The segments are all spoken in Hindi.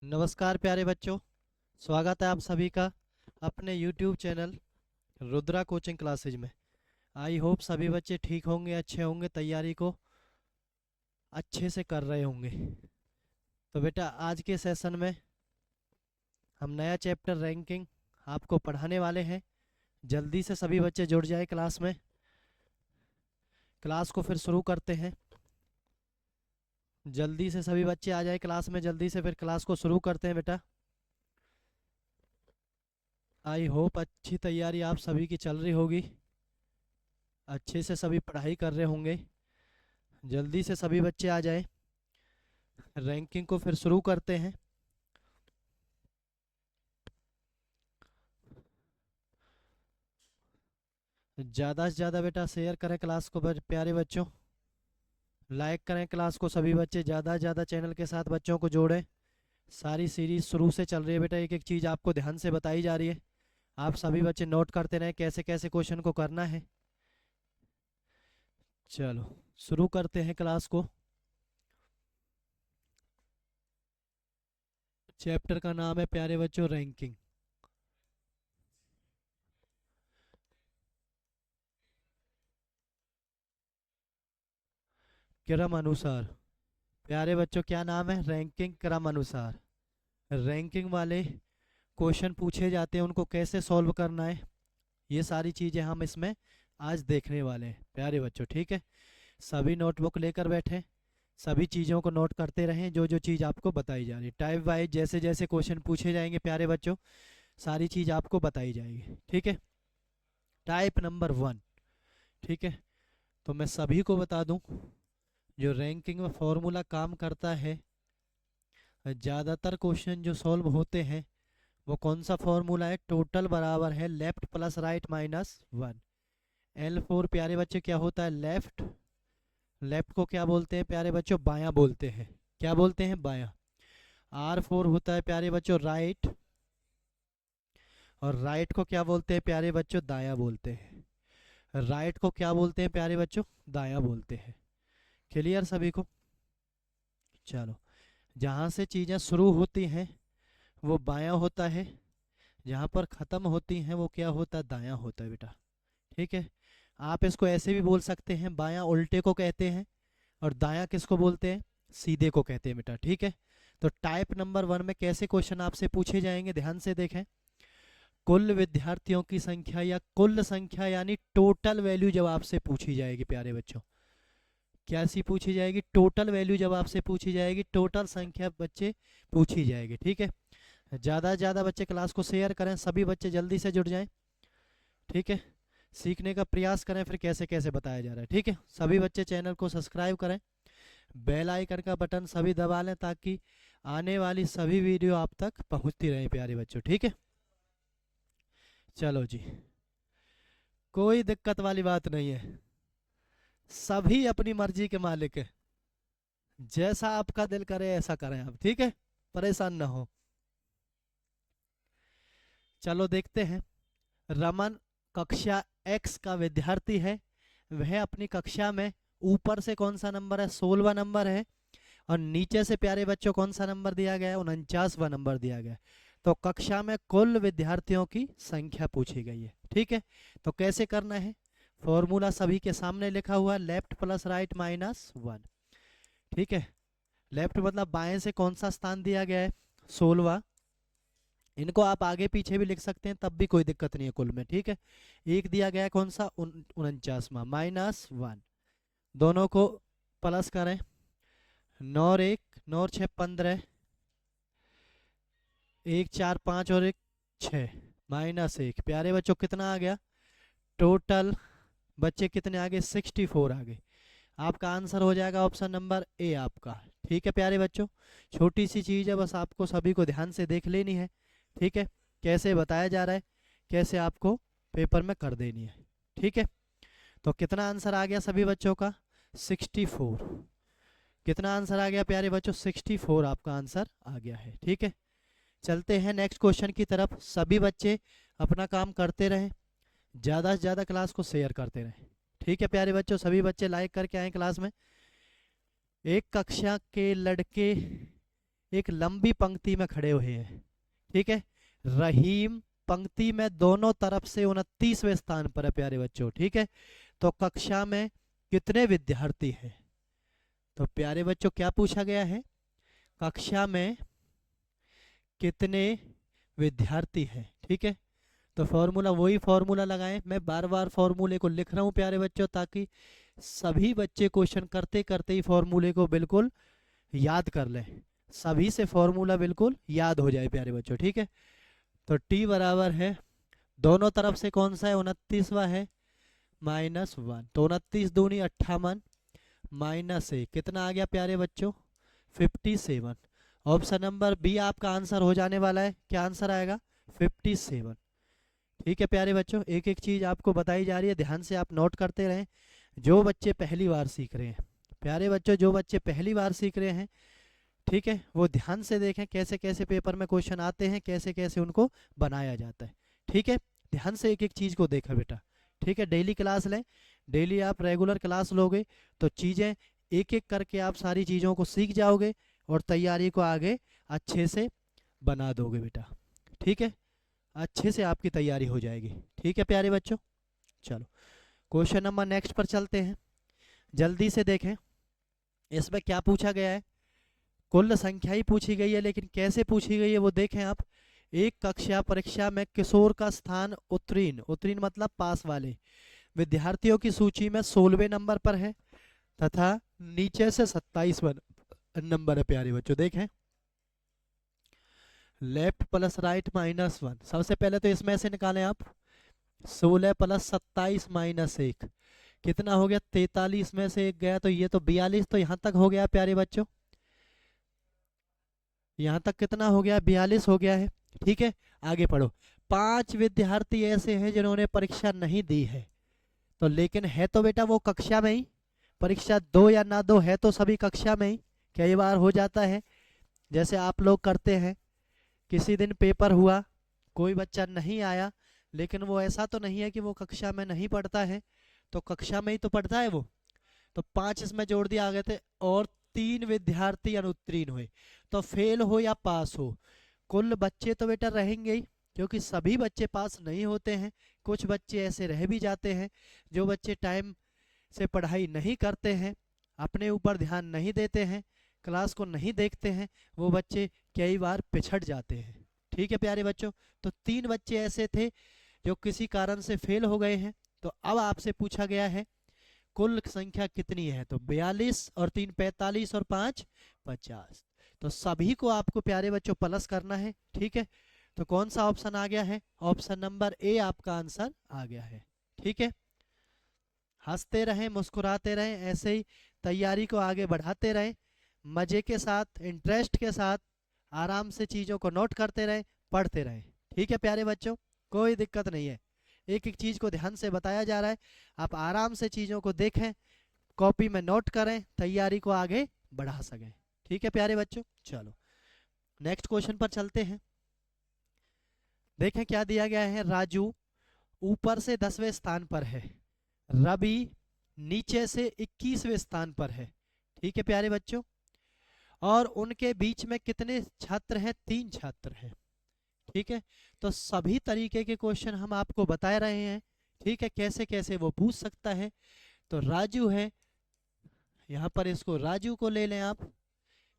नमस्कार प्यारे बच्चों। स्वागत है आप सभी का अपने YouTube channel Rudra coaching classes में। आई होप सभी बच्चे ठीक होंगे, अच्छे होंगे, तैयारी को अच्छे से कर रहे होंगे। तो बेटा आज के सेशन में हम नया चैप्टर रैंकिंग आपको पढ़ाने वाले हैं। जल्दी से सभी बच्चे जुड़ जाए क्लास में। क्लास को फिर शुरू करते हैं। जल्दी से सभी बच्चे आ जाए क्लास में, जल्दी से फिर क्लास को शुरू करते हैं बेटा। आई होप अच्छी तैयारी आप सभी की चल रही होगी, अच्छे से सभी पढ़ाई कर रहे होंगे। जल्दी से सभी बच्चे आ जाएं, रैंकिंग को फिर शुरू करते हैं। ज़्यादा से ज़्यादा बेटा शेयर करें क्लास को प्यारे बच्चों। लाइक करें क्लास को सभी बच्चे, ज़्यादा से ज़्यादा चैनल के साथ बच्चों को जोड़ें। सारी सीरीज शुरू से चल रही है बेटा, एक एक चीज़ आपको ध्यान से बताई जा रही है। आप सभी बच्चे नोट करते रहें कैसे कैसे क्वेश्चन को करना है। चलो शुरू करते हैं क्लास को। चैप्टर का नाम है प्यारे बच्चों रैंकिंग। क्रम अनुसार प्यारे बच्चों क्या नाम है? रैंकिंग क्रम अनुसार। रैंकिंग वाले क्वेश्चन पूछे जाते हैं, उनको कैसे सॉल्व करना है, ये सारी चीज़ें हम इसमें आज देखने वाले हैं प्यारे बच्चों। ठीक है, सभी नोटबुक लेकर बैठें, सभी चीज़ों को नोट करते रहें जो जो चीज़ आपको बताई जा रही है। टाइप वाइज जैसे जैसे क्वेश्चन पूछे जाएंगे प्यारे बच्चों, सारी चीज़ आपको बताई जाएगी। ठीक है, टाइप नंबर 1। ठीक है, तो मैं सभी को बता दूं, जो रैंकिंग में फॉर्मूला काम करता है, ज़्यादातर क्वेश्चन जो सॉल्व होते हैं वो कौन सा फॉर्मूला है? टोटल बराबर है left plus right minus 1। L4 प्यारे बच्चे क्या होता है? लेफ्ट। लेफ्ट को क्या बोलते हैं प्यारे बच्चों? बायां बोलते हैं। क्या बोलते हैं? बायां। R4 होता है प्यारे बच्चों राइट, और राइट को क्या बोलते हैं प्यारे बच्चों? दायां बोलते हैं। राइट को क्या बोलते हैं प्यारे बच्चों? दायां बोलते हैं। क्लियर सभी को? चलो, जहाँ से चीज़ें शुरू होती हैं वो बायां होता है, जहाँ पर ख़त्म होती हैं वो क्या होता है? दायां होता है बेटा। ठीक है, आप इसको ऐसे भी बोल सकते हैं, बायां उल्टे को कहते हैं और दायां किसको बोलते हैं? सीधे को कहते हैं बेटा। ठीक है, तो टाइप नंबर 1 में कैसे क्वेश्चन आपसे पूछे जाएंगे, ध्यान से देखें। कुल विद्यार्थियों की संख्या या कुल संख्या यानी टोटल वैल्यू जब आपसे पूछी जाएगी प्यारे बच्चों, क्या सी पूछी जाएगी? टोटल वैल्यू जब आपसे पूछी जाएगी, टोटल संख्या बच्चे पूछी जाएगी। ठीक है, ज़्यादा से ज़्यादा बच्चे क्लास को शेयर करें, सभी बच्चे जल्दी से जुड़ जाएं। ठीक है, सीखने का प्रयास करें फिर कैसे कैसे बताया जा रहा है। ठीक है, सभी बच्चे चैनल को सब्सक्राइब करें, बेल आइकन का बटन सभी दबा लें ताकि आने वाली सभी वीडियो आप तक पहुंचती रहे प्यारे बच्चों। ठीक है, चलो जी, कोई दिक्कत वाली बात नहीं है, सभी अपनी मर्जी के मालिक है, जैसा आपका दिल करे ऐसा करें आप। ठीक है, परेशान ना हो। चलो देखते हैं। रमन कक्षा एक्स का विद्यार्थी है, वह अपनी कक्षा में ऊपर से कौन सा नंबर है? 16वां नंबर है, और नीचे से प्यारे बच्चों कौन सा नंबर दिया गया है? 49वां नंबर दिया गया है। तो कक्षा में कुल विद्यार्थियों की संख्या पूछी गई है। ठीक है, तो कैसे करना है? फॉर्मूला सभी के सामने लिखा हुआ है, लेफ्ट प्लस राइट माइनस 1। ठीक है, लेफ्ट मतलब बाएं से कौन सा स्थान दिया गया है? 16वां। इनको आप आगे पीछे भी लिख सकते हैं, तब भी कोई दिक्कत नहीं है कुल में। ठीक है, एक दिया गया है कौन सा? 49वां माइनस 1। दोनों को प्लस करें, 9 और 1, 9 और 6 15, 1 4 5 और 1 6, माइनस 1। प्यारे बच्चों कितना आ गया? टोटल बच्चे कितने आ गए? 64 आ गए। आपका आंसर हो जाएगा ऑप्शन नंबर ए आपका। ठीक है प्यारे बच्चों, छोटी सी चीज़ है, बस आपको सभी को ध्यान से देख लेनी है। ठीक है, कैसे बताया जा रहा है, कैसे आपको पेपर में कर देनी है। ठीक है, तो कितना आंसर आ गया सभी बच्चों का? 64। कितना आंसर आ गया प्यारे बच्चों? 64 आपका आंसर आ गया है। ठीक है, चलते हैं नेक्स्ट क्वेश्चन की तरफ। सभी बच्चे अपना काम करते रहें, ज़्यादा से ज़्यादा क्लास को शेयर करते रहें। ठीक है प्यारे बच्चों, सभी बच्चे लाइक करके आए क्लास में। एक कक्षा के लड़के एक लंबी पंक्ति में खड़े हुए हैं, ठीक है। रहीम पंक्ति में दोनों तरफ से 29वें स्थान पर है प्यारे बच्चों, ठीक है। तो कक्षा में कितने विद्यार्थी हैं? तो प्यारे बच्चों क्या पूछा गया है, कक्षा में कितने विद्यार्थी हैं, ठीक है। तो फॉर्मूला वही फॉर्मूला लगाएं, मैं बार बार फॉर्मूले को लिख रहा हूं प्यारे बच्चों, ताकि सभी बच्चे क्वेश्चन करते करते ही फॉर्मूले को बिल्कुल याद कर लें, सभी से फॉर्मूला बिल्कुल याद हो जाए प्यारे बच्चों, ठीक है। तो टी बराबर है, दोनों तरफ से कौन सा है, 29वां है, -1, तो 29 दूनी 58 माइनस 1 कितना आ गया प्यारे बच्चों, 57। ऑप्शन नंबर बी आपका आंसर हो जाने वाला है, क्या आंसर आएगा, 57, ठीक है प्यारे बच्चों। एक एक चीज आपको बताई जा रही है, ध्यान से आप नोट करते रहें। जो बच्चे पहली बार सीख रहे हैं प्यारे बच्चों, जो बच्चे पहली बार सीख रहे हैं, ठीक है, वो ध्यान से देखें कैसे कैसे पेपर में क्वेश्चन आते हैं, कैसे कैसे उनको बनाया जाता है, ठीक है। ध्यान से एक एक चीज को देखा बेटा, ठीक है। डेली क्लास लें, डेली आप रेगुलर क्लास लोगे तो चीजें एक एक करके आप सारी चीजों को सीख जाओगे और तैयारी को आगे अच्छे से बना दोगे बेटा, ठीक है। अच्छे से आपकी तैयारी हो जाएगी, ठीक है प्यारे बच्चों। चलो क्वेश्चन नंबर नेक्स्ट पर चलते हैं, जल्दी से देखें इसमें क्या पूछा गया है। कुल संख्या ही पूछी गई है, लेकिन कैसे पूछी गई है वो देखें आप। एक कक्षा परीक्षा में किशोर का स्थान उत्तीर्ण मतलब पास वाले विद्यार्थियों की सूची में 16वें नंबर पर है तथा नीचे से 27वां नंबर है प्यारे बच्चों। देखें लेफ्ट प्लस राइट -1, सबसे पहले तो इसमें से निकालें आप, 16 + 27 - 1 कितना हो गया, 43 में से 1 गया तो ये तो 42, तो यहाँ तक हो गया प्यारे बच्चों, यहाँ तक कितना हो गया, 42 हो गया है, ठीक है। आगे पढ़ो, 5 विद्यार्थी ऐसे हैं जिन्होंने परीक्षा नहीं दी है, तो लेकिन है तो बेटा वो कक्षा में ही, परीक्षा दो या ना दो है तो सभी कक्षा में ही। कई बार हो जाता है जैसे आप लोग करते हैं, किसी दिन पेपर हुआ, कोई बच्चा नहीं आया, लेकिन वो ऐसा तो नहीं है कि वो कक्षा में नहीं पढ़ता है, तो कक्षा में ही तो पढ़ता है वो। तो 5 इसमें जोड़ दिया आगे थे और 3 विद्यार्थी अनुत्तीर्ण हुए, तो फेल हो या पास हो, कुल बच्चे तो बेटा रहेंगे ही, क्योंकि सभी बच्चे पास नहीं होते हैं। कुछ बच्चे ऐसे रह भी जाते हैं, जो बच्चे टाइम से पढ़ाई नहीं करते हैं, अपने ऊपर ध्यान नहीं देते हैं, क्लास को नहीं देखते हैं, वो बच्चे कई बार पिछड़ जाते हैं, ठीक है प्यारे बच्चों। तो 3 बच्चे ऐसे थे जो किसी कारण से फेल हो गए हैं। तो अब आपसे पूछा गया है कुल संख्या कितनी है, तो 42 और 3 45 और 5 50, तो सभी को आपको प्यारे बच्चों प्लस करना है, ठीक है। तो कौन सा ऑप्शन आ गया है, ऑप्शन नंबर ए आपका आंसर आ गया है, ठीक है। हंसते रहें, मुस्कुराते रहें, ऐसे ही तैयारी को आगे बढ़ाते रहें, मजे के साथ, इंटरेस्ट के साथ, आराम से चीज़ों को नोट करते रहें, पढ़ते रहें, ठीक है प्यारे बच्चों, कोई दिक्कत नहीं है। एक एक चीज़ को ध्यान से बताया जा रहा है, आप आराम से चीज़ों को देखें, कॉपी में नोट करें, तैयारी को आगे बढ़ा सकें, ठीक है प्यारे बच्चों। चलो नेक्स्ट क्वेश्चन पर चलते हैं, देखें क्या दिया गया है। राजू ऊपर से 10वें स्थान पर है, रवि नीचे से 21वें स्थान पर है, ठीक है प्यारे बच्चों, और उनके बीच में कितने छात्र हैं, 3 छात्र हैं, ठीक है। तो सभी तरीके के क्वेश्चन हम आपको बता रहे हैं, ठीक है, कैसे कैसे वो पूछ सकता है। तो राजू है, यहाँ पर इसको राजू को ले लें आप,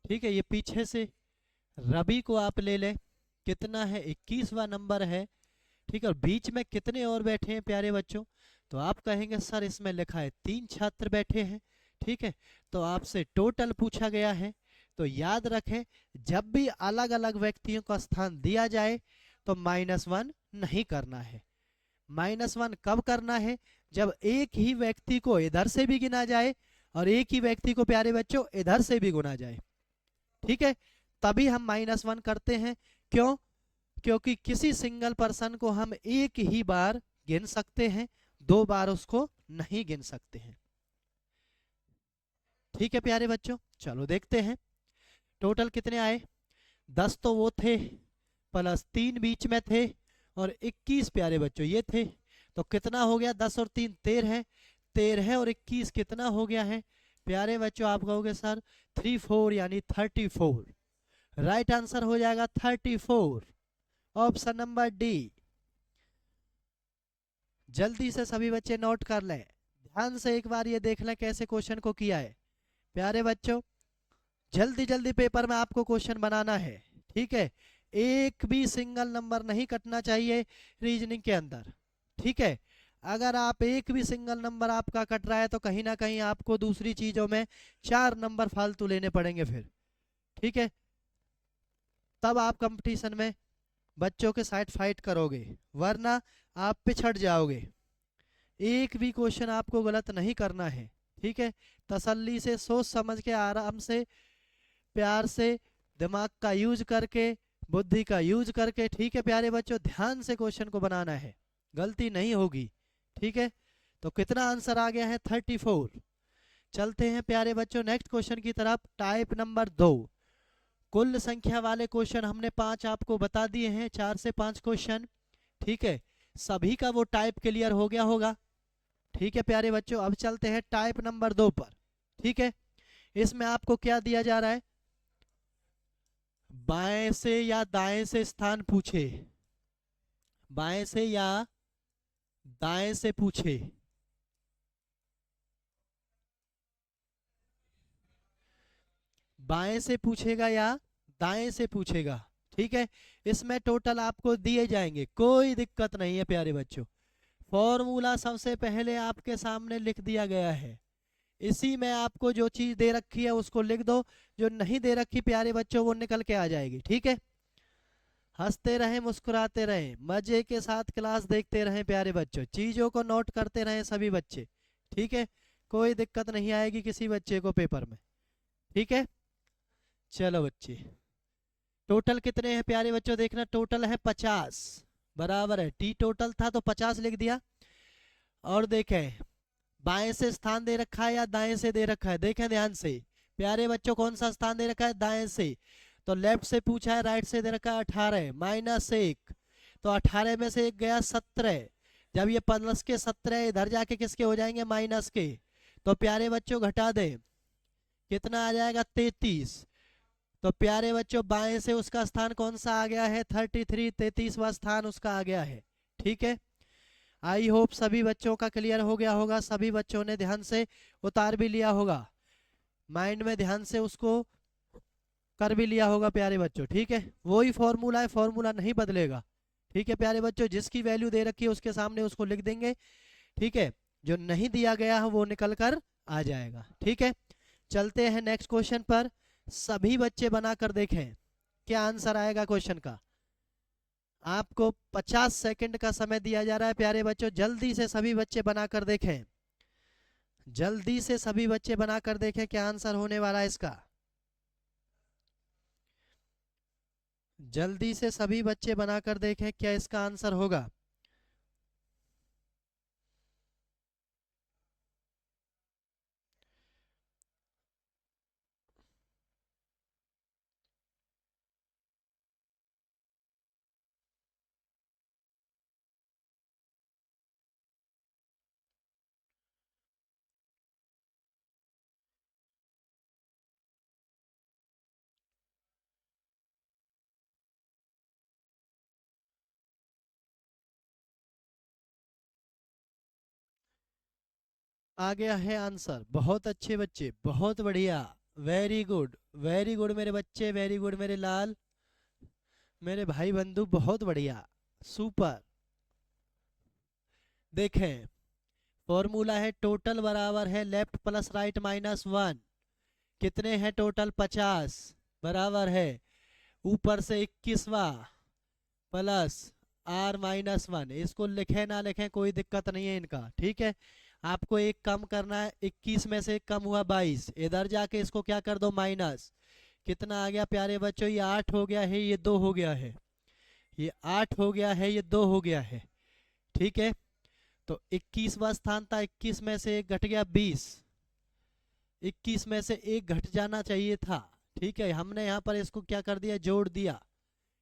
ठीक है, ये पीछे से रवि को आप ले लें, कितना है, 21वां नंबर है, ठीक है। और बीच में कितने और बैठे हैं प्यारे बच्चों, तो आप कहेंगे सर इसमें लिखा है 3 छात्र बैठे हैं, ठीक है। तो आपसे टोटल पूछा गया है, तो याद रखें जब भी अलग अलग व्यक्तियों का स्थान दिया जाए तो -1 नहीं करना है। -1 कब करना है, जब एक ही व्यक्ति को इधर से भी गिना जाए और एक ही व्यक्ति को प्यारे बच्चों इधर से भी गुना जाए, ठीक है, तभी हम -1 करते हैं। क्यों, क्योंकि किसी सिंगल पर्सन को हम एक ही बार गिन सकते हैं, 2 बार उसको नहीं गिन सकते हैं, ठीक है प्यारे बच्चों। चलो देखते हैं टोटल कितने आए, 10 तो वो थे, +3 बीच में थे, और 21 प्यारे बच्चों ये थे, तो कितना हो गया, 10 और 3 13, 13 और 21 कितना हो गया है प्यारे बच्चों, आप कहोगे सर 3 4 यानी 34, राइट आंसर हो जाएगा 34, ऑप्शन नंबर डी। जल्दी से सभी बच्चे नोट कर लें, ध्यान से एक बार ये देख लें कैसे क्वेश्चन को किया है। प्यारे बच्चों, जल्दी जल्दी पेपर में आपको क्वेश्चन बनाना है, ठीक है। एक भी सिंगल नंबर नहीं कटना चाहिए रीजनिंग के अंदर, ठीक है। अगर आप एक भी सिंगल नंबर आपका कट रहा है तो कहीं ना कहीं आपको दूसरी चीजों में 4 नंबर फालतू लेने पड़ेंगे फिर, ठीक है। तब आप कंपटीशन में बच्चों के साथ फाइट करोगे, वरना आप पिछड़ जाओगे। एक भी क्वेश्चन आपको गलत नहीं करना है, ठीक है। तसल्ली से सोच समझ के आराम से प्यार से दिमाग का यूज करके बुद्धि का यूज करके, ठीक है प्यारे बच्चों, ध्यान से क्वेश्चन को बनाना है, गलती नहीं होगी, ठीक है। तो कितना आंसर आ गया है 34। चलते हैं प्यारे बच्चों नेक्स्ट क्वेश्चन की तरफ, टाइप नंबर 2। कुल संख्या वाले क्वेश्चन हमने 5 आपको बता दिए हैं, 4 से 5 क्वेश्चन, ठीक है। सभी का वो टाइप क्लियर हो गया होगा, ठीक है प्यारे बच्चों। अब चलते हैं टाइप नंबर 2 पर, ठीक है। इसमें आपको क्या दिया जा रहा है, बाएं से या दाएं से स्थान पूछे, बाएं से या दाएं से पूछे, बाएं से पूछेगा या दाएं से पूछेगा, ठीक है। इसमें टोटल आपको दिए जाएंगे, कोई दिक्कत नहीं है प्यारे बच्चों। फॉर्मूला सबसे पहले आपके सामने लिख दिया गया है, इसी में आपको जो चीज दे रखी है उसको लिख दो, जो नहीं दे रखी प्यारे बच्चों वो निकल के आ जाएगी, ठीक है। हंसते रहें मुस्कुराते रहें, मजे के साथ क्लास देखते रहें प्यारे बच्चों, चीजों को नोट करते रहें सभी बच्चे, ठीक है। कोई दिक्कत नहीं आएगी किसी बच्चे को पेपर में, ठीक है। चलो बच्चे, टोटल कितने हैं प्यारे बच्चों, देखना टोटल है 50, बराबर है, टी टोटल था तो 50 लिख दिया। और देखें बाएं से स्थान दे रखा है या दाएं से दे रखा है, देखें ध्यान से प्यारे बच्चों, कौन सा स्थान दे रखा है, दाएं से। तो लेफ्ट से पूछा है, राइट से दे रखा है 18 माइनस 1, तो 18 में से 1 गया 17, जब ये प्लस के 17 इधर जाके किसके हो जाएंगे, माइनस के। तो प्यारे बच्चों घटा दें, कितना आ जाएगा 33। तो प्यारे बच्चों बाएं से उसका स्थान कौन सा आ गया है, 33, 33वां स्थान उसका आ गया है, ठीक है। आई होप सभी बच्चों का क्लियर हो गया होगा, सभी बच्चों ने ध्यान से उतार भी लिया होगा, माइंड में ध्यान से उसको कर भी लिया होगा प्यारे बच्चों, ठीक है। वही फॉर्मूला है, फॉर्मूला नहीं बदलेगा, ठीक है प्यारे बच्चों। जिसकी वैल्यू दे रखी है उसके सामने उसको लिख देंगे, ठीक है। जो नहीं दिया गया है वो निकल कर आ जाएगा, ठीक है। चलते हैं नेक्स्ट क्वेश्चन पर, सभी बच्चे बनाकर देखें क्या आंसर आएगा क्वेश्चन का। आपको 50 सेकंड का समय दिया जा रहा है प्यारे बच्चों, जल्दी से सभी बच्चे बनाकर देखें, जल्दी से सभी बच्चे बनाकर देखें क्या आंसर होने वाला है इसका। जल्दी से सभी बच्चे बनाकर देखें क्या इसका आंसर होगा। आ गया है आंसर, बहुत अच्छे बच्चे, बहुत बढ़िया, वेरी गुड, वेरी गुड मेरे बच्चे, वेरी गुड मेरे लाल, मेरे भाई बंधु, बहुत बढ़िया, सुपर। देखें फॉर्मूला है टोटल बराबर है लेफ्ट प्लस राइट माइनस 1, कितने हैं टोटल 50, बराबर है ऊपर से 21वां प्लस आर माइनस 1, इसको लिखे ना लिखें कोई दिक्कत नहीं है इनका, ठीक है। आपको एक कम करना है, 21 में से एक कम हुआ 22, इधर जाके इसको क्या कर दो माइनस, कितना आ गया प्यारे बच्चों, ये 8 हो गया है, ये 2 हो गया है, ये 8 हो गया है, ये 2 हो गया है, ठीक है। तो 21वां स्थान था, 21 में से एक घट गया 20, 21 में से एक घट जाना चाहिए था, ठीक है। हमने यहाँ पर इसको क्या कर दिया, जोड़ दिया,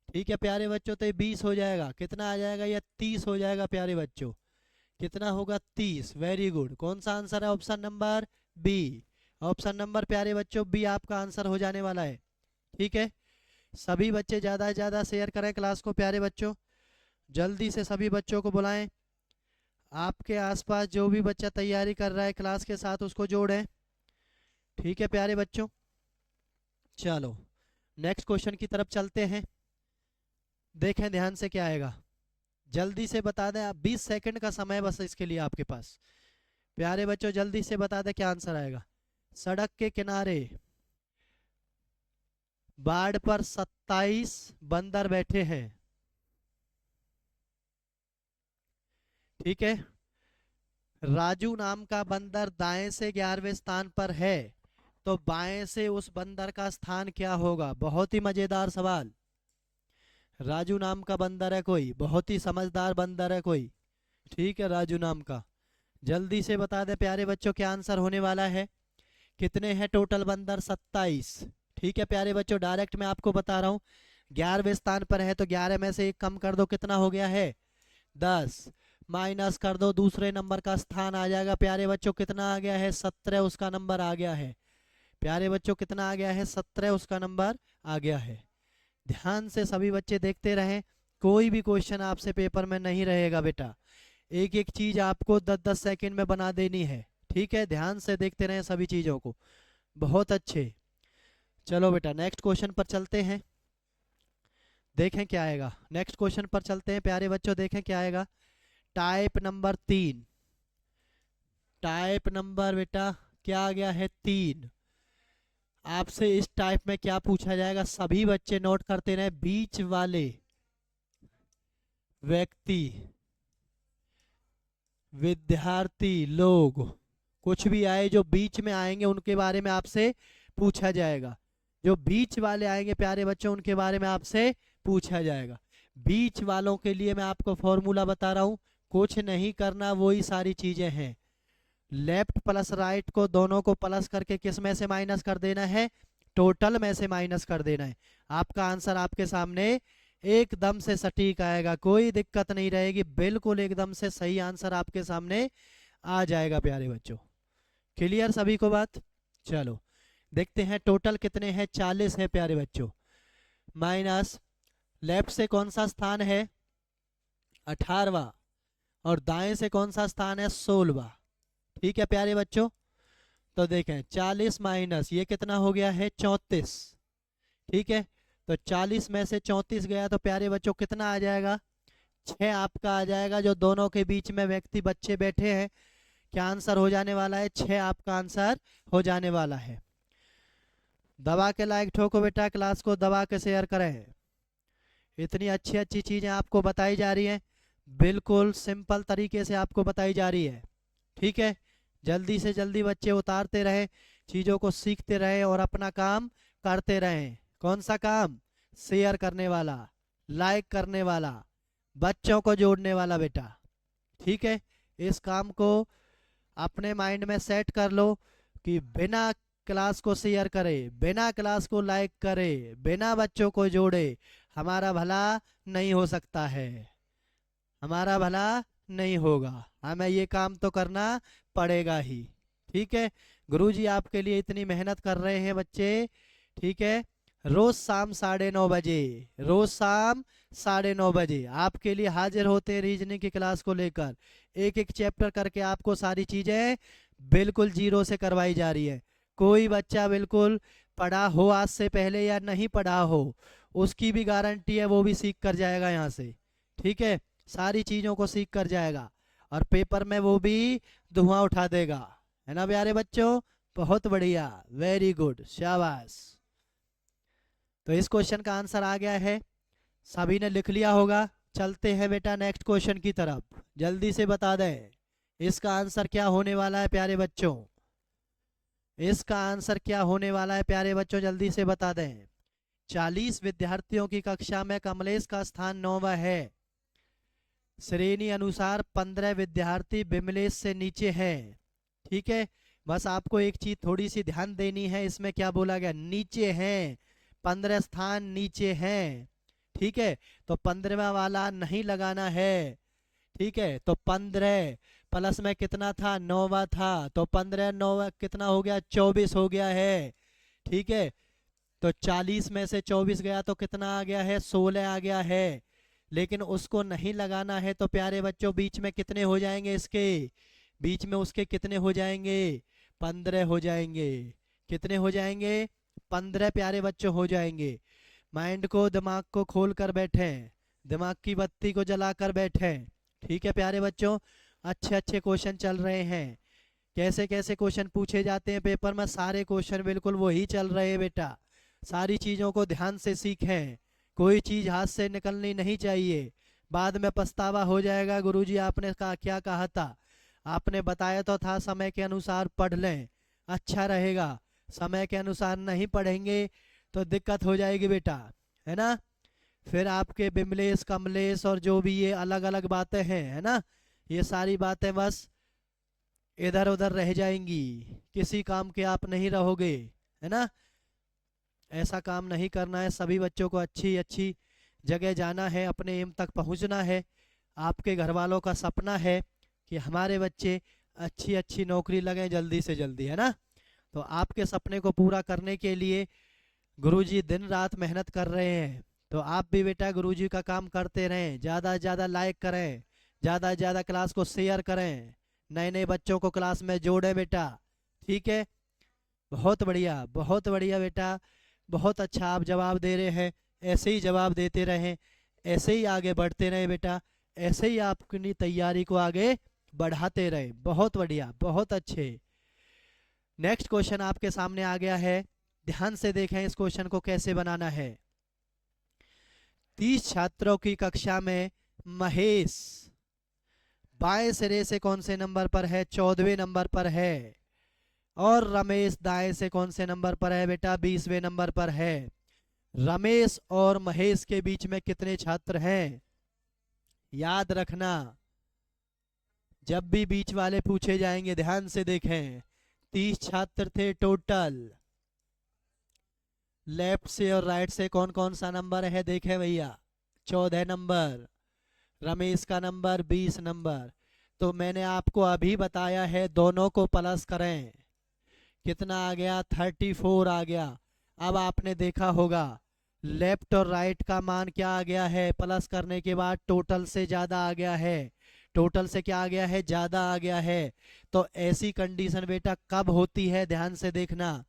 ठीक है प्यारे बच्चों। तो ये 20 हो जाएगा, कितना आ जाएगा, ये 30 हो जाएगा प्यारे बच्चों, कितना होगा 30, वेरी गुड। कौन सा आंसर है, option number B, option number प्यारे बच्चों बी आपका आंसर हो जाने वाला है, ठीक है। सभी बच्चे ज़्यादा से ज़्यादा शेयर करें क्लास को प्यारे बच्चों, जल्दी से सभी बच्चों को बुलाएं। आपके आसपास जो भी बच्चा तैयारी कर रहा है क्लास के साथ उसको जोड़ें। ठीक है प्यारे बच्चों, चलो नेक्स्ट क्वेश्चन की तरफ चलते हैं। देखें ध्यान से क्या आएगा, जल्दी से बता दें आप, 20 सेकंड का समय बस इसके लिए आपके पास। प्यारे बच्चों जल्दी से बता दें क्या आंसर आएगा। सड़क के किनारे बाड़ पर 27 बंदर बैठे हैं। ठीक है, राजू नाम का बंदर दाएं से 11वें स्थान पर है, तो बाएं से उस बंदर का स्थान क्या होगा। बहुत ही मजेदार सवाल। राजू नाम का बंदर है कोई, बहुत ही समझदार बंदर है कोई। ठीक है, राजू नाम का, जल्दी से बता दे प्यारे बच्चों क्या आंसर होने वाला है। कितने हैं टोटल बंदर, 27। ठीक है प्यारे बच्चों, डायरेक्ट मैं आपको बता रहा हूँ, 11वें स्थान पर है तो 11 में से 1 कम कर दो, कितना हो गया है 10, माइनस कर दो, दूसरे नंबर का स्थान आ जाएगा प्यारे बच्चों, कितना आ गया है 17, उसका नंबर आ गया है। प्यारे बच्चों कितना आ गया है 17, उसका नंबर आ गया है। ध्यान से सभी बच्चे देखते रहें, कोई भी क्वेश्चन आपसे पेपर में नहीं रहेगा बेटा, एक एक चीज आपको 10-10 सेकंड में बना देनी है। ठीक है, ध्यान से देखते रहें सभी चीजों को, बहुत अच्छे। चलो बेटा नेक्स्ट क्वेश्चन पर चलते हैं, देखें क्या आएगा। नेक्स्ट क्वेश्चन पर चलते हैं प्यारे बच्चों, देखें क्या आएगा। टाइप नंबर 3, टाइप नंबर बेटा क्या आ गया है 3। आपसे इस टाइप में क्या पूछा जाएगा, सभी बच्चे नोट करते रहे। बीच वाले व्यक्ति, विद्यार्थी, लोग, कुछ भी आए जो बीच में आएंगे उनके बारे में आपसे पूछा जाएगा। जो बीच वाले आएंगे प्यारे बच्चों उनके बारे में आपसे पूछा जाएगा। बीच वालों के लिए मैं आपको फॉर्मूला बता रहा हूं, कुछ नहीं करना, वही सारी चीजें हैं। लेफ्ट प्लस राइट को दोनों को प्लस करके किस में से माइनस कर देना है, टोटल में से माइनस कर देना है। आपका आंसर आपके सामने एकदम से सटीक आएगा, कोई दिक्कत नहीं रहेगी, बिल्कुल एकदम से सही आंसर आपके सामने आ जाएगा प्यारे बच्चों। क्लियर सभी को बात। चलो देखते हैं टोटल कितने हैं, 40 है प्यारे बच्चों। माइनस लेफ्ट से कौन सा स्थान है 18वां, और दाएं से कौन सा स्थान है 16वां। ठीक है प्यारे बच्चों, तो देखें 40 माइनस ये कितना हो गया है 34। ठीक है, तो 40 में से 34 गया तो प्यारे बच्चों कितना आ जाएगा, 6 आपका आ जाएगा। जो दोनों के बीच में व्यक्ति बच्चे बैठे हैं, क्या आंसर हो जाने वाला है 6 आपका आंसर हो जाने वाला है। दबा के लाइक ठोको बेटा, क्लास को दबा के शेयर करें। इतनी अच्छी अच्छी चीजें आपको बताई जा रही हैं, बिल्कुल सिंपल तरीके से आपको बताई जा रही है। ठीक है, जल्दी से जल्दी बच्चे उतारते रहें, चीज़ों को सीखते रहें और अपना काम करते रहें। कौन सा काम, शेयर करने वाला, लाइक करने वाला, बच्चों को जोड़ने वाला बेटा। ठीक है, इस काम को अपने माइंड में सेट कर लो कि बिना क्लास को शेयर करे, बिना क्लास को लाइक करे, बिना बच्चों को जोड़े हमारा भला नहीं हो सकता है, हमारा भला नहीं होगा, हमें ये काम तो करना पड़ेगा ही। ठीक है, गुरुजी आपके लिए इतनी मेहनत कर रहे हैं बच्चे। ठीक है, रोज शाम 9:30 बजे, रोज शाम 9:30 बजे आपके लिए हाजिर होते हैं रीजनिंग की क्लास को लेकर। एक एक चैप्टर करके आपको सारी चीजें बिल्कुल जीरो से करवाई जा रही है। कोई बच्चा बिल्कुल पढ़ा हो आज से पहले या नहीं पढ़ा हो, उसकी भी गारंटी है वो भी सीख कर जाएगा यहाँ से। ठीक है, सारी चीजों को सीख कर जाएगा और पेपर में वो भी धुआं उठा देगा, है ना प्यारे बच्चों। बहुत बढ़िया, वेरी गुड, शाबाश। तो इस क्वेश्चन का आंसर आ गया है, सभी ने लिख लिया होगा। चलते हैं बेटा नेक्स्ट क्वेश्चन की तरफ, जल्दी से बता दें इसका आंसर क्या होने वाला है प्यारे बच्चों। इसका आंसर क्या होने वाला है प्यारे बच्चों, जल्दी से बता दें। 40 विद्यार्थियों की कक्षा में कमलेश का स्थान 9वां है। श्रेणी अनुसार 15 विद्यार्थी विमलेश से नीचे हैं। ठीक है, बस आपको एक चीज थोड़ी सी ध्यान देनी है, इसमें क्या बोला गया, नीचे हैं, 15 स्थान नीचे हैं। ठीक है, तो 15वां वाला नहीं लगाना है। ठीक है, तो 15 प्लस में कितना था 9वां था, तो 15 9 कितना हो गया 24 हो गया है। ठीक है, तो 40 में से 24 गया तो कितना आ गया है, 16 आ गया है। लेकिन उसको नहीं लगाना है तो प्यारे बच्चों बीच में कितने हो जाएंगे, इसके बीच में उसके कितने हो जाएंगे, 15 हो जाएंगे। कितने हो जाएंगे, 15 प्यारे बच्चों हो जाएंगे। माइंड को, दिमाग को खोल कर बैठे, दिमाग की बत्ती को जला कर बैठे। ठीक है प्यारे बच्चों, अच्छे अच्छे क्वेश्चन चल रहे हैं। कैसे कैसे क्वेश्चन पूछे जाते हैं पेपर में, सारे क्वेश्चन बिल्कुल वही चल रहे हैं बेटा। सारी चीज़ों को ध्यान से सीखें, कोई चीज़ हाथ से निकलनी नहीं चाहिए। बाद में पछतावा हो जाएगा, गुरुजी आपने क्या कहा था, आपने बताया तो था समय के अनुसार पढ़ लें, अच्छा रहेगा। समय के अनुसार नहीं पढ़ेंगे तो दिक्कत हो जाएगी बेटा, है ना। फिर आपके बिमलेश कमलेश और जो भी ये अलग अलग बातें हैं, है ना, ये सारी बातें बस इधर उधर रह जाएंगी, किसी काम के आप नहीं रहोगे, है ना। ऐसा काम नहीं करना है, सभी बच्चों को अच्छी अच्छी जगह जाना है, अपने एम तक पहुंचना है। आपके घर वालों का सपना है कि हमारे बच्चे अच्छी अच्छी नौकरी लगें जल्दी से जल्दी, है ना। तो आपके सपने को पूरा करने के लिए गुरुजी दिन रात मेहनत कर रहे हैं। तो आप भी बेटा गुरुजी का काम करते रहें, ज़्यादा से ज़्यादा लाइक करें, ज़्यादा से ज़्यादा क्लास को शेयर करें, नए नए बच्चों को क्लास में जोड़ें बेटा। ठीक है, बहुत बढ़िया बेटा, बहुत अच्छा आप जवाब दे रहे हैं। ऐसे ही जवाब देते रहें, ऐसे ही आगे बढ़ते रहें बेटा, ऐसे ही आप अपनी तैयारी को आगे बढ़ाते रहें। बहुत बढ़िया, बहुत अच्छे। नेक्स्ट क्वेश्चन आपके सामने आ गया है, ध्यान से देखें इस क्वेश्चन को कैसे बनाना है। 30 छात्रों की कक्षा में महेश बाएं सिरे से कौन से नंबर पर है, 14वें नंबर पर है। और रमेश दाएं से कौन से नंबर पर है बेटा, 20वें नंबर पर है। रमेश और महेश के बीच में कितने छात्र हैं, याद रखना जब भी बीच वाले पूछे जाएंगे ध्यान से देखें। 30 छात्र थे टोटल। लेफ्ट से और राइट से कौन कौन सा नंबर है देखें भैया, 14 नंबर, रमेश का नंबर 20 नंबर। तो मैंने आपको अभी बताया है दोनों को प्लस करें, कितना आ गया, 34 आ गया। अब आपने देखा होगा लेफ्ट और राइट का मान क्या आ गया है, प्लस करने के बाद टोटल से ज़्यादा आ गया है। टोटल से क्या आ गया है, ज़्यादा आ गया है। तो ऐसी कंडीशन बेटा कब होती है, ध्यान से देखना।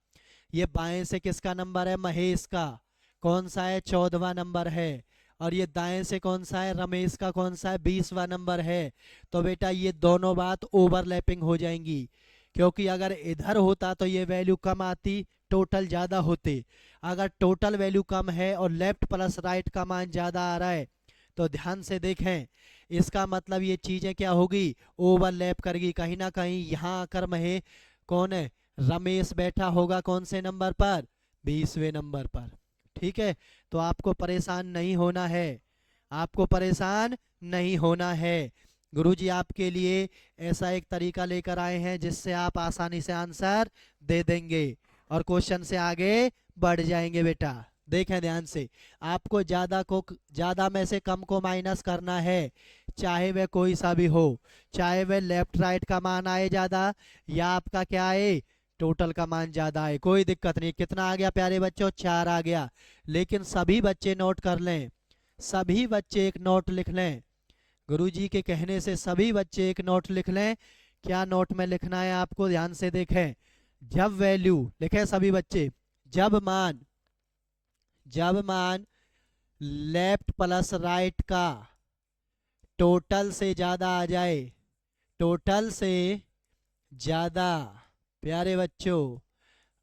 ये बाएं से किसका नंबर है, महेश का, कौन सा है, 14वां नंबर है। और ये दाएं से कौन सा है, रमेश का, कौन सा है, 20वां नंबर है। तो बेटा ये दोनों बात ओवरलैपिंग हो जाएंगी, क्योंकि अगर इधर होता तो ये वैल्यू कम आती, टोटल ज़्यादा होते। अगर टोटल वैल्यू कम है और लेफ्ट प्लस राइट का मान ज़्यादा आ रहा है तो ध्यान से देखें, इसका मतलब ये चीज़ें क्या होगी, ओवरलैप करेगी। कहीं ना कहीं यहाँ आकर महे कौन है, रमेश बैठा होगा कौन से नंबर पर, 20वें नंबर पर। ठीक है, तो आपको परेशान नहीं होना है, आपको परेशान नहीं होना है। गुरुजी आपके लिए ऐसा एक तरीका लेकर आए हैं जिससे आप आसानी से आंसर दे देंगे और क्वेश्चन से आगे बढ़ जाएंगे बेटा। देखें ध्यान से, आपको ज़्यादा में से कम को माइनस करना है, चाहे वह कोई सा भी हो, चाहे वह लेफ्ट राइट का मान आए ज़्यादा या आपका क्या आए, टोटल का मान ज़्यादा आए, कोई दिक्कत नहीं। कितना आ गया प्यारे बच्चों, 4 आ गया। लेकिन सभी बच्चे नोट कर लें, सभी बच्चे एक नोट लिख लें, गुरुजी के कहने से सभी बच्चे एक नोट लिख लें। क्या नोट में लिखना है आपको, ध्यान से देखें। जब वैल्यू लिखें सभी बच्चे, जब मान लेफ्ट प्लस राइट का टोटल से ज्यादा आ जाए, टोटल से ज्यादा प्यारे बच्चों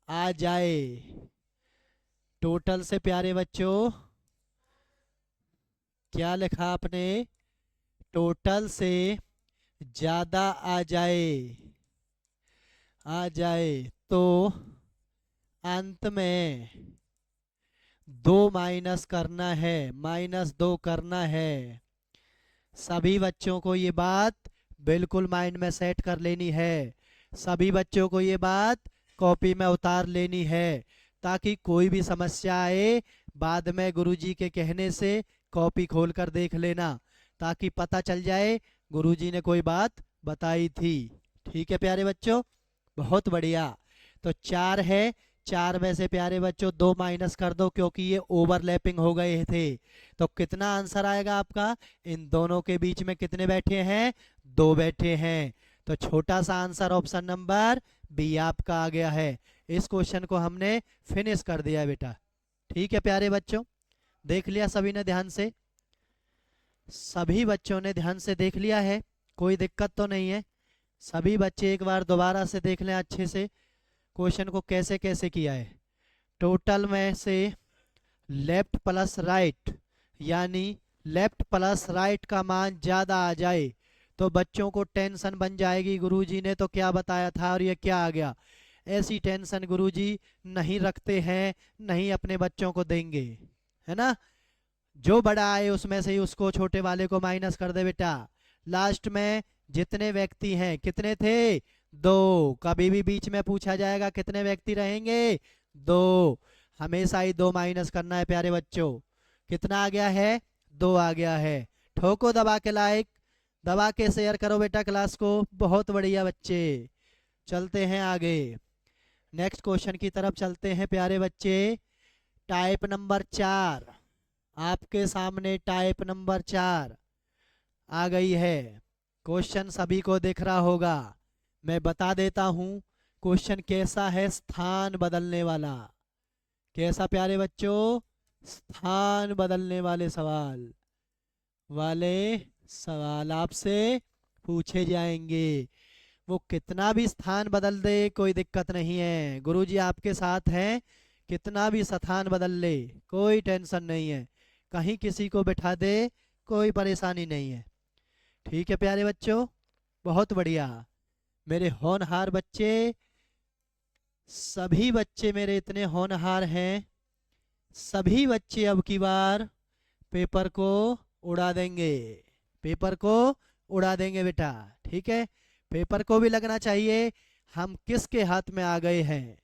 आ जाए, टोटल से प्यारे बच्चों क्या लिखा आपने, टोटल से ज्यादा आ जाए तो अंत में 2 माइनस करना है, -2 करना है। सभी बच्चों को ये बात बिल्कुल माइंड में सेट कर लेनी है, सभी बच्चों को ये बात कॉपी में उतार लेनी है, ताकि कोई भी समस्या आए बाद में गुरुजी के कहने से कॉपी खोल कर देख लेना, ताकि पता चल जाए गुरुजी ने कोई बात बताई थी। ठीक है प्यारे बच्चों, बहुत बढ़िया। तो 4 है, 4 में से प्यारे बच्चों 2 माइनस कर दो क्योंकि ये ओवरलैपिंग हो गए थे। तो कितना आंसर आएगा आपका? इन दोनों के बीच में कितने बैठे हैं? 2 बैठे हैं। तो छोटा सा आंसर ऑप्शन नंबर बी आपका आ गया है। इस क्वेश्चन को हमने फिनिश कर दिया बेटा। ठीक है प्यारे बच्चों, देख लिया सभी ने ध्यान से? सभी बच्चों ने ध्यान से देख लिया है? कोई दिक्कत तो नहीं है? सभी बच्चे एक बार दोबारा से देख लें अच्छे से क्वेश्चन को कैसे कैसे किया है। टोटल में से लेफ्ट प्लस राइट यानी लेफ्ट प्लस राइट का मान ज़्यादा आ जाए तो बच्चों को टेंशन बन जाएगी, गुरुजी ने तो क्या बताया था और ये क्या आ गया। ऐसी टेंशन गुरुजी नहीं रखते हैं, नहीं अपने बच्चों को देंगे, है ना। जो बड़ा आए उसमें से ही उसको छोटे वाले को माइनस कर दे बेटा। लास्ट में जितने व्यक्ति हैं कितने थे? 2। कभी भी बीच में पूछा जाएगा कितने व्यक्ति रहेंगे? 2। हमेशा ही 2 माइनस करना है प्यारे बच्चों। कितना आ गया है? 2 आ गया है। ठोको दबा के लाइक, दबा के शेयर करो बेटा क्लास को। बहुत बढ़िया बच्चे, चलते हैं आगे। नेक्स्ट क्वेश्चन की तरफ चलते हैं प्यारे बच्चे। टाइप नंबर 4 आपके सामने, टाइप नंबर 4 आ गई है। क्वेश्चन सभी को दिख रहा होगा, मैं बता देता हूं क्वेश्चन कैसा है। स्थान बदलने वाला। कैसा प्यारे बच्चों? स्थान बदलने वाले सवाल आपसे पूछे जाएंगे। वो कितना भी स्थान बदल दे कोई दिक्कत नहीं है, गुरुजी आपके साथ हैं। कितना भी स्थान बदल ले कोई टेंशन नहीं है, कहीं किसी को बिठा दे कोई परेशानी नहीं है। ठीक है प्यारे बच्चों, बहुत बढ़िया मेरे होनहार बच्चे। सभी बच्चे मेरे इतने होनहार हैं, सभी बच्चे अब की बार पेपर को उड़ा देंगे, पेपर को उड़ा देंगे बेटा। ठीक है, पेपर को भी लगना चाहिए हम किसके हाथ में आ गए हैं,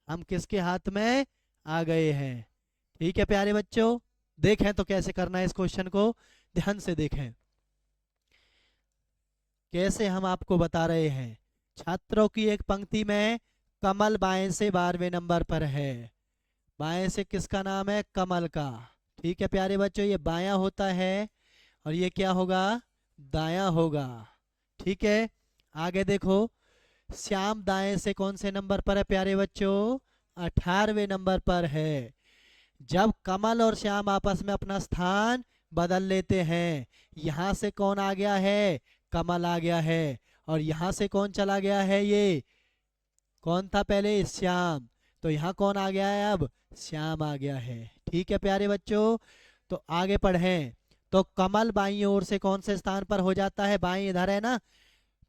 हम किसके हाथ में आ गए हैं। ठीक है प्यारे बच्चों, देखें तो कैसे करना है इस क्वेश्चन को, ध्यान से देखें कैसे हम आपको बता रहे हैं। छात्रों की एक पंक्ति में कमल बाएं से 12वें नंबर पर है। बाएं से किसका नाम है? कमल का। ठीक है प्यारे बच्चों, ये बायां होता है और ये क्या होगा? दायां होगा। ठीक है, आगे देखो, श्याम दाएं से कौन से नंबर पर है प्यारे बच्चों? 18वें नंबर पर है। जब कमल और श्याम आपस में अपना स्थान बदल लेते हैं, यहाँ से कौन आ गया है? कमल आ गया है। और यहाँ से कौन चला गया है? ये कौन था पहले? श्याम। तो यहाँ कौन आ गया है? अब श्याम आ गया है। ठीक है प्यारे बच्चों, तो आगे पढ़ें। तो कमल बाईं ओर से कौन से स्थान पर हो जाता है? बाईं इधर है ना,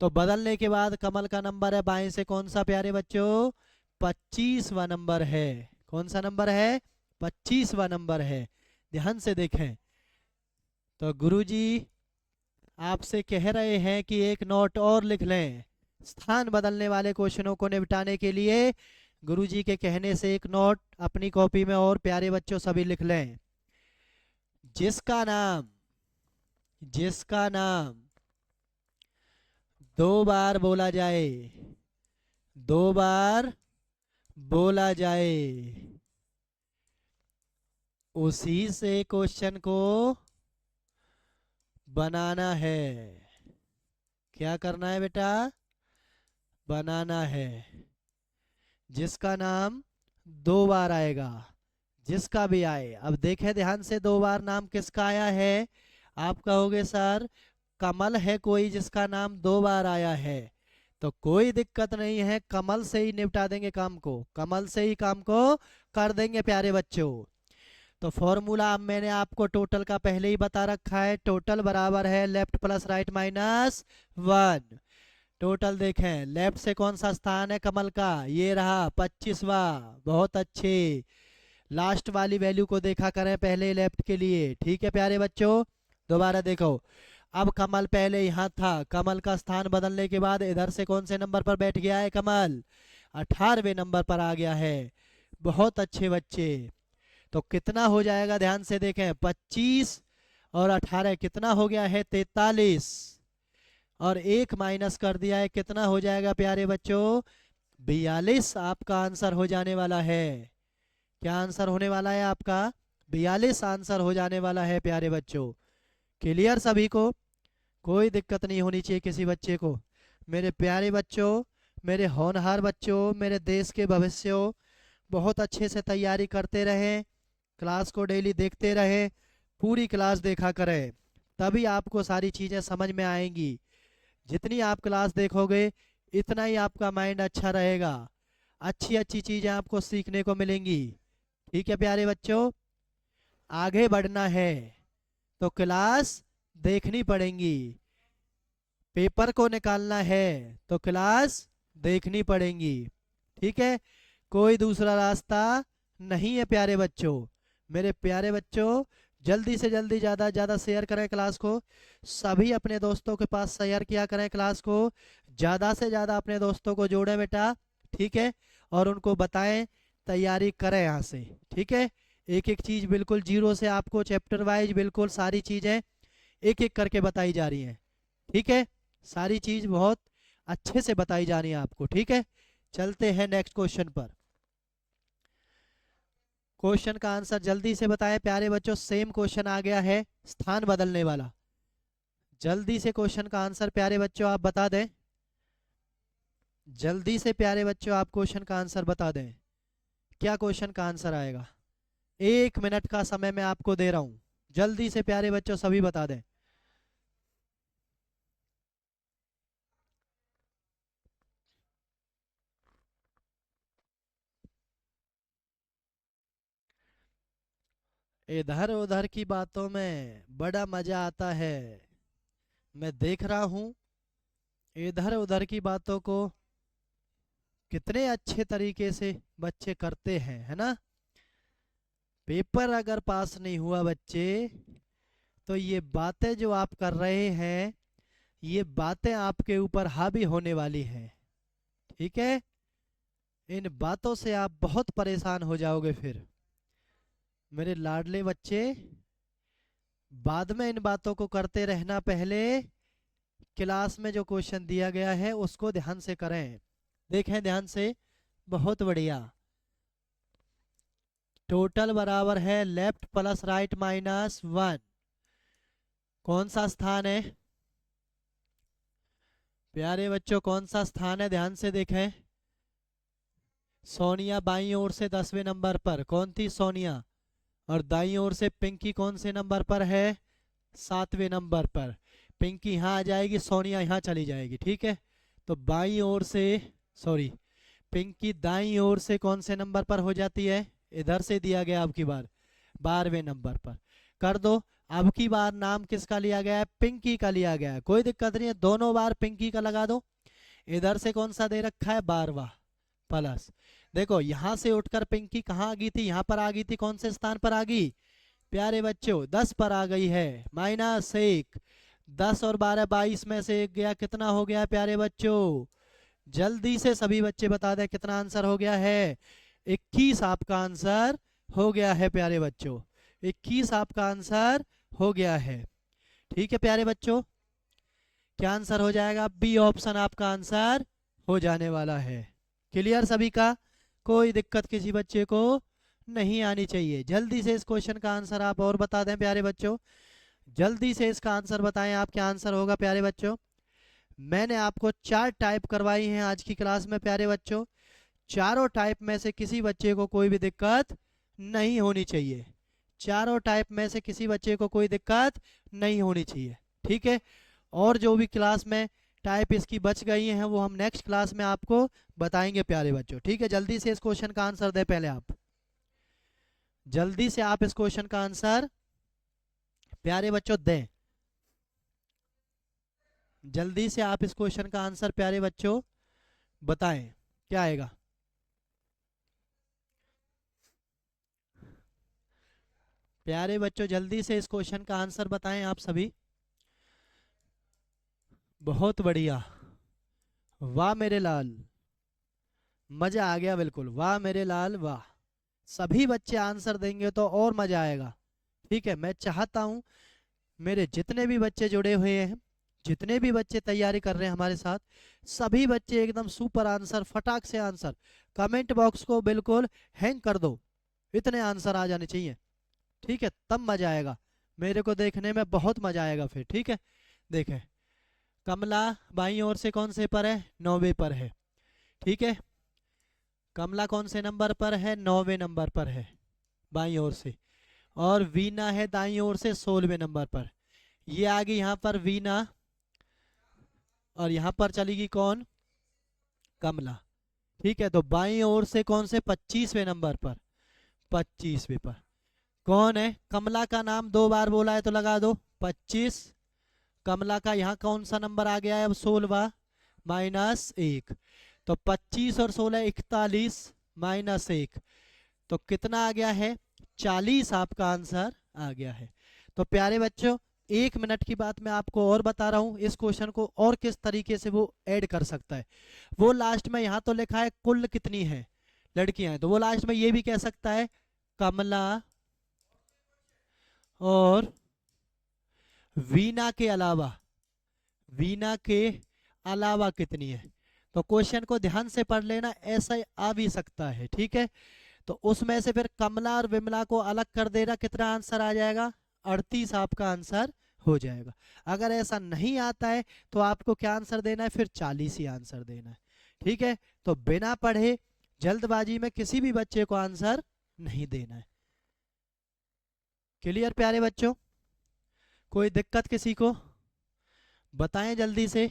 तो बदलने के बाद कमल का नंबर है बाएं से कौन सा प्यारे बच्चों? 25वां नंबर है। कौन सा नंबर है? 25वां नंबर है। ध्यान से देखें। तो गुरुजी आपसे कह रहे हैं कि एक नोट और लिख लें। स्थान बदलने वाले क्वेश्चनों को निपटाने के लिए गुरुजी के कहने से एक नोट अपनी कॉपी में और प्यारे बच्चों सभी लिख लें। जिसका नाम 2 बार बोला जाए, 2 बार बोला जाए, उसी से क्वेश्चन को बनाना है। क्या करना है बेटा? बनाना है। जिसका नाम 2 बार आएगा, जिसका भी आए। अब देखें ध्यान से, 2 बार नाम किसका आया है? आप कहोगे सर कमल है कोई जिसका नाम 2 बार आया है, तो कोई दिक्कत नहीं है, कमल से ही निपटा देंगे काम को, कमल से ही काम को कर देंगे प्यारे बच्चों। तो फॉर्मूला अब मैंने आपको टोटल का पहले ही बता रखा है। टोटल बराबर है left plus right minus 1। Total देखें, लेफ्ट से कौन सा स्थान है कमल का? ये रहा 25वां। बहुत अच्छे, लास्ट वाली वैल्यू को देखा करें पहले लेफ्ट के लिए। ठीक है प्यारे बच्चों, दोबारा देखो। अब कमल पहले यहाँ था, कमल का स्थान बदलने के बाद इधर से कौन से नंबर पर बैठ गया है कमल? 18वें नंबर पर आ गया है। बहुत अच्छे बच्चे, तो कितना हो जाएगा? ध्यान से देखें, 25 और 18 कितना हो गया है? 43। और 1 माइनस कर दिया है, कितना हो जाएगा प्यारे बच्चों? 42 आपका आंसर हो जाने वाला है। क्या आंसर होने वाला है आपका? 42 आंसर हो जाने वाला है प्यारे बच्चों। क्लियर सभी को? कोई दिक्कत नहीं होनी चाहिए किसी बच्चे को। मेरे प्यारे बच्चों, मेरे होनहार बच्चों, मेरे देश के भविष्यों, बहुत अच्छे से तैयारी करते रहें, क्लास को डेली देखते रहें, पूरी क्लास देखा करें, तभी आपको सारी चीज़ें समझ में आएंगी। जितनी आप क्लास देखोगे इतना ही आपका माइंड अच्छा रहेगा, अच्छी अच्छी चीज़ें आपको सीखने को मिलेंगी। ठीक है प्यारे बच्चों, आगे बढ़ना है तो क्लास देखनी पड़ेंगी, पेपर को निकालना है तो क्लास देखनी पड़ेंगी। ठीक है, कोई दूसरा रास्ता नहीं है प्यारे बच्चों। मेरे प्यारे बच्चों, जल्दी से जल्दी ज़्यादा से ज़्यादा शेयर करें क्लास को, सभी अपने दोस्तों के पास शेयर किया करें क्लास को, ज़्यादा से ज़्यादा अपने दोस्तों को जोड़ें बेटा। ठीक है, और उनको बताएं तैयारी करें यहाँ से। ठीक है, एक एक चीज़ बिल्कुल जीरो से आपको चैप्टर वाइज बिल्कुल सारी चीज़ें एक एक करके बताई जा रही हैं। ठीक है, सारी चीज़ बहुत अच्छे से बताई जा रही है आपको। ठीक है, चलते हैं नेक्स्ट क्वेश्चन पर। क्वेश्चन का आंसर जल्दी से बताएं प्यारे बच्चों। सेम क्वेश्चन आ गया है, स्थान बदलने वाला। जल्दी से क्वेश्चन का आंसर प्यारे बच्चों आप बता दें। जल्दी से प्यारे बच्चों आप क्वेश्चन का आंसर बता दें। क्या क्वेश्चन का आंसर आएगा? 1 मिनट का समय मैं आपको दे रहा हूं, जल्दी से प्यारे बच्चों सभी बता दें। इधर उधर की बातों में बड़ा मजा आता है। मैं देख रहा हूं इधर उधर की बातों को कितने अच्छे तरीके से बच्चे करते हैं, है ना। पेपर अगर पास नहीं हुआ बच्चे, तो ये बातें जो आप कर रहे हैं, ये बातें आपके ऊपर हावी होने वाली हैं। ठीक है, इन बातों से आप बहुत परेशान हो जाओगे फिर। मेरे लाडले बच्चे, बाद में इन बातों को करते रहना, पहले क्लास में जो क्वेश्चन दिया गया है उसको ध्यान से करें। देखें ध्यान से, बहुत बढ़िया। टोटल बराबर है लेफ्ट प्लस राइट माइनस 1। कौन सा स्थान है प्यारे बच्चों? कौन सा स्थान है? ध्यान से देखें। सोनिया बाईं ओर से 10वें नंबर पर। कौन थी? सोनिया। और दाईं ओर से पिंकी कौन से नंबर पर है? 7वें नंबर पर। पिंकी यहाँ आ जाएगी, सोनिया यहाँ चली जाएगी। ठीक है, तो बाईं ओर से, सॉरी, पिंकी दाईं ओर से कौन से नंबर पर हो जाती है? इधर से दिया गया अब की बार 12वें नंबर पर। कर दो। अब की बार नाम किसका लिया गया है? पिंकी का लिया गया है। कोई दिक्कत नहीं है, दोनों बार पिंकी का लगा दो। इधर से कौन सा दे रखा है? 12वां प्लस। देखो यहाँ से उठकर पिंकी कहाँ आ गई थी? यहाँ पर आ गई थी। कौन से स्थान पर आ गई प्यारे बच्चों? 10 पर आ गई है, -1। 10 और 12 22 में से 1 गया, कितना हो गया प्यारे बच्चों? जल्दी से सभी बच्चे बता दें कितना आंसर हो गया है। 21 आपका आंसर हो गया है प्यारे बच्चों। 21 आपका आंसर हो गया है। ठीक है प्यारे बच्चों, क्या आंसर हो जाएगा? बी ऑप्शन आपका आंसर हो जाने वाला है। क्लियर सभी का? कोई दिक्कत किसी बच्चे को नहीं आनी चाहिए। जल्दी से इस क्वेश्चन का आंसर आप और बता दें प्यारे बच्चों। जल्दी से इसका आंसर बताएं आप, क्या आंसर होगा प्यारे बच्चों। मैंने आपको 4 टाइप करवाई हैं आज की क्लास में प्यारे बच्चों। चारों टाइप में से किसी बच्चे को कोई भी दिक्कत नहीं होनी चाहिए। चारों टाइप में से किसी बच्चे को कोई दिक्कत नहीं होनी चाहिए। ठीक है, और जो भी क्लास में टाइप इसकी बच गई हैं वो हम नेक्स्ट क्लास में आपको बताएंगे प्यारे बच्चों। ठीक है, जल्दी से इस क्वेश्चन का आंसर दें पहले आप। जल्दी से आप इस क्वेश्चन का आंसर प्यारे बच्चों दें। जल्दी से आप इस क्वेश्चन का आंसर प्यारे बच्चों बताएं, क्या आएगा। प्यारे बच्चों जल्दी से इस क्वेश्चन का आंसर बताएं आप सभी। बहुत बढ़िया, वाह मेरे लाल, मजा आ गया बिल्कुल। वाह मेरे लाल वाह। सभी बच्चे आंसर देंगे तो और मजा आएगा। ठीक है, मैं चाहता हूं मेरे जितने भी बच्चे जुड़े हुए हैं जितने भी बच्चे तैयारी कर रहे हैं हमारे साथ, सभी बच्चे एकदम सुपर आंसर, फटाक से आंसर, कमेंट बॉक्स को बिल्कुल हैंग कर दो, इतने आंसर आ जाने चाहिए। ठीक है, तब मजा आएगा, मेरे को देखने में बहुत मजा आएगा फिर। ठीक है, देखें, कमला बाईं ओर से कौन से पर है, 9वें पर है। ठीक है, कमला कौन से नंबर पर है, 9वें नंबर पर है बाईं ओर से। और वीना है दाईं ओर से 16वें नंबर पर। ये आ गई यहाँ पर वीना, और यहाँ पर चलेगी कौन, कमला। ठीक है, तो बाईं ओर से कौन से, 25वें नंबर पर, 25वें पर कौन है, कमला का नाम 2 बार बोला है तो लगा दो 25। कमला का यहाँ कौन सा नंबर आ गया है अब, 16 -1, तो 25 और 16 41 -1, तो कितना आ गया है, 40 आपका आंसर आ गया है। तो प्यारे बच्चों, 1 मिनट की बात मैं आपको और बता रहा हूँ, इस क्वेश्चन को और किस तरीके से वो ऐड कर सकता है। वो लास्ट में यहाँ तो लिखा है कुल कितनी है लड़कियां हैं, तो वो लास्ट में ये भी कह सकता है कमला और वीना के अलावा, वीना के अलावा कितनी है। तो क्वेश्चन को ध्यान से पढ़ लेना, ऐसा आ भी सकता है। ठीक है, तो उसमें से फिर कमला और विमला को अलग कर देना, कितना आंसर आ जाएगा, 38 आपका आंसर हो जाएगा। अगर ऐसा नहीं आता है तो आपको क्या आंसर देना है, फिर 40 ही आंसर देना है। ठीक है, तो बिना पढ़े जल्दबाजी में किसी भी बच्चे को आंसर नहीं देना है। क्लियर प्यारे बच्चों, कोई दिक्कत किसी को, बताएं जल्दी से।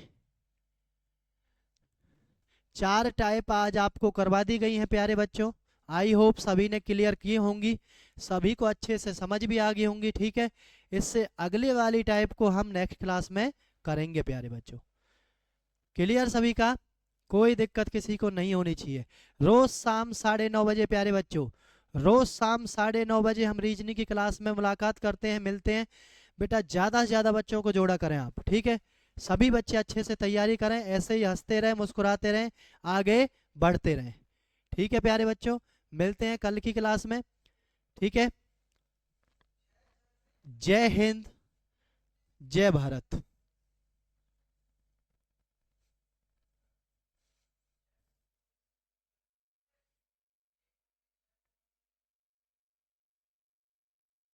4 टाइप आज आपको करवा दी गई हैं प्यारे बच्चों, आई होप सभी ने क्लियर की होंगी, सभी को अच्छे से समझ भी आ गई होंगी। ठीक है, इससे अगले वाली टाइप को हम नेक्स्ट क्लास में करेंगे प्यारे बच्चों। क्लियर सभी का, कोई दिक्कत किसी को नहीं होनी चाहिए। रोज शाम 9:30 बजे प्यारे बच्चों, रोज शाम 9:30 बजे हम रीजनिंग की क्लास में मुलाकात करते हैं, मिलते हैं। बेटा ज़्यादा से ज़्यादा बच्चों को जोड़ा करें आप। ठीक है, सभी बच्चे अच्छे से तैयारी करें, ऐसे ही हंसते रहें, मुस्कुराते रहें, आगे बढ़ते रहें। ठीक है प्यारे बच्चों, मिलते हैं कल की क्लास में। ठीक है, जय हिंद, जय भारत।